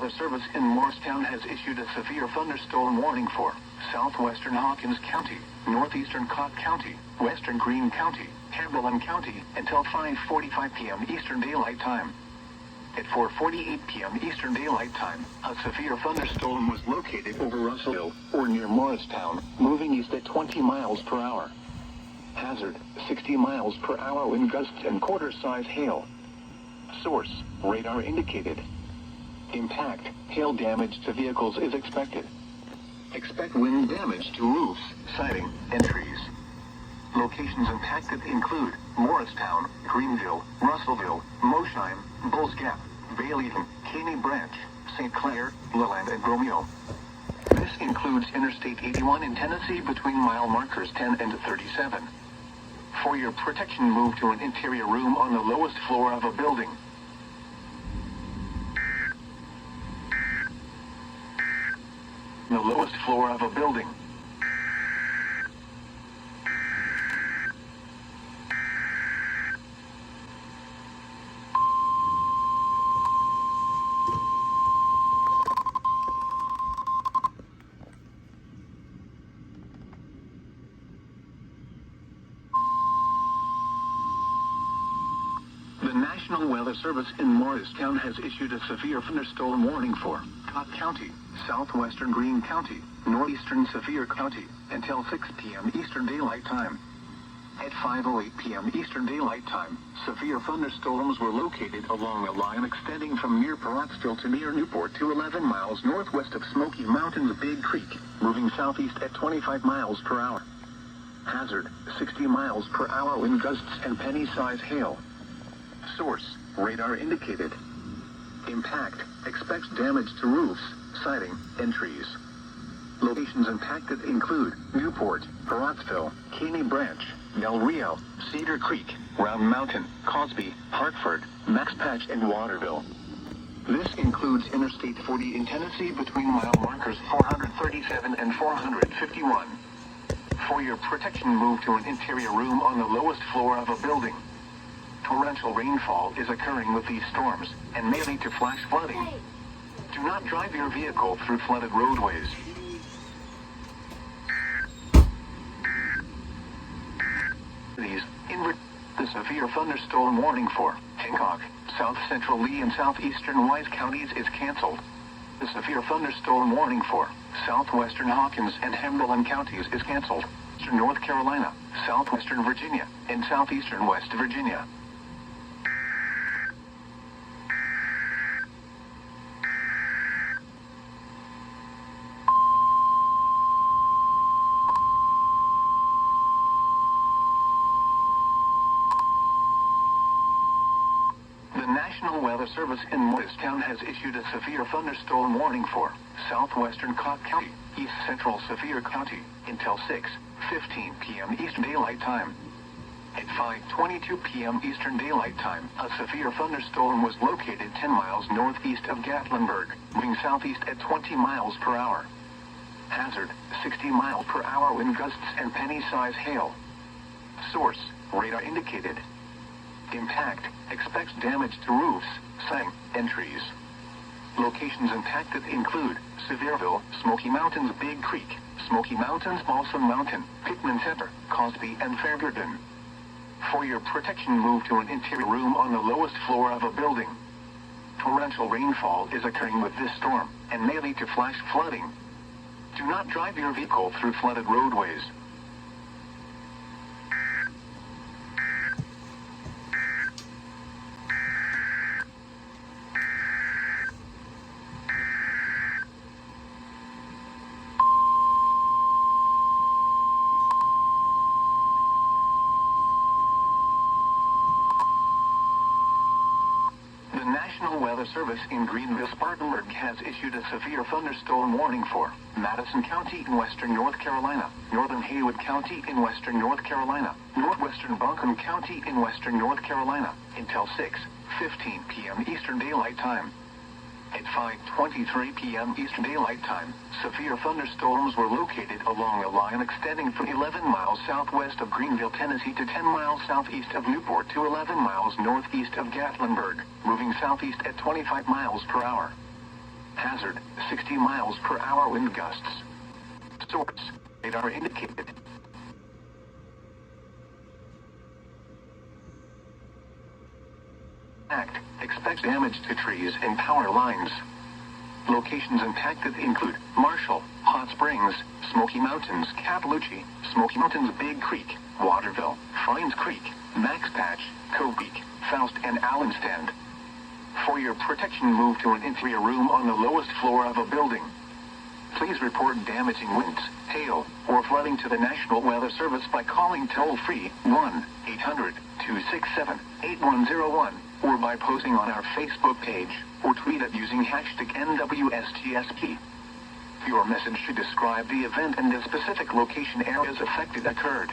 Weather Service in Morristown has issued a severe thunderstorm warning for southwestern Hawkins County, northeastern Cobb County, western Greene County, Hamilton County, until 5:45 p.m. Eastern Daylight Time. At 4:48 p.m. Eastern Daylight Time, a severe thunderstorm was located over Russellville, or near Morristown, moving east at 20 miles per hour. Hazard, 60 miles per hour wind gusts and quarter-size hail. Source, radar indicated. Impact, hail damage to vehicles is expected. Expect wind damage to roofs, siding, and trees. Locations impacted include Morristown, Greenville, Russellville, Mosheim, Bulls Gap, Baileyton, Caney Branch, St. Clair, Leland, and Romeo. This includes Interstate 81 in Tennessee between mile markers 10 and 37. For your protection, move to an interior room on the lowest floor of a building. The lowest floor of a building. The National Weather Service in Morristown has issued a severe thunderstorm warning for Cobb County, southwestern Greene County, northeastern Sevier County, until 6 p.m. Eastern Daylight Time. At 5:08 p.m. Eastern Daylight Time, severe thunderstorms were located along a line extending from near Pottsville to near Newport to 11 miles northwest of Smoky Mountains Big Creek, moving southeast at 25 miles per hour. Hazard, 60 miles per hour wind gusts and penny-size hail. Source, radar indicated. Impact, expects damage to roofs, siding, and trees. Locations impacted include Newport, Pottsville, Caney Branch, Del Rio, Cedar Creek, Round Mountain, Cosby, Hartford, Max Patch, and Waterville. This includes Interstate 40 in Tennessee between mile markers 437 and 451. For your protection, move to an interior room on the lowest floor of a building. Torrential rainfall is occurring with these storms, and may lead to flash flooding. Do not drive your vehicle through flooded roadways. The severe thunderstorm warning for Hancock, South Central Lee, and southeastern Wise counties is canceled. The severe thunderstorm warning for southwestern Hawkins and Hamilton counties is canceled. North Carolina, southwestern Virginia, and southeastern West Virginia. The National Weather Service in Morristown has issued a severe thunderstorm warning for southwestern Cobb County, east central Sevier County, until 6:15 p.m. Eastern Daylight Time. At 5:22 p.m. Eastern Daylight Time, a severe thunderstorm was located 10 miles northeast of Gatlinburg, moving southeast at 20 miles per hour. Hazard, 60 miles per hour wind gusts and penny-size hail. Source, radar indicated. Impact, expects damage to roofs, siding, and trees. Locations impacted include Sevierville, Smoky Mountains Big Creek, Smoky Mountains Balsam Mountain, Pickman Center, Cosby, and Fairgarden. For your protection, move to an interior room on the lowest floor of a building. Torrential rainfall is occurring with this storm, and may lead to flash flooding. Do not drive your vehicle through flooded roadways. The National Weather Service in Greenville-Spartanburg has issued a severe thunderstorm warning for Madison County in western North Carolina, northern Haywood County in western North Carolina, northwestern Buncombe County in western North Carolina, until 6:15 p.m. Eastern Daylight Time. At 5:23 p.m. Eastern Daylight Time, severe thunderstorms were located along a line extending from 11 miles southwest of Greenville, Tennessee to 10 miles southeast of Newport to 11 miles northeast of Gatlinburg, moving southeast at 25 miles per hour. Hazard, 60 miles per hour wind gusts. Source, radar indicated. Act, expects damage to trees and power lines. Locations impacted include Marshall, Hot Springs, Smoky Mountains, Cataloochee, Smoky Mountains Big Creek, Waterville, Fines Creek, Max Patch, Cove Peak, Faust and Allenstand. For your protection, move to an inferior room on the lowest floor of a building. Please report damaging winds, hail, or flooding to the National Weather Service by calling toll-free 1-800-267-8101 or by posting on our Facebook page or tweet it using hashtag NWSTSP. Your message should describe the event and the specific location areas affected occurred.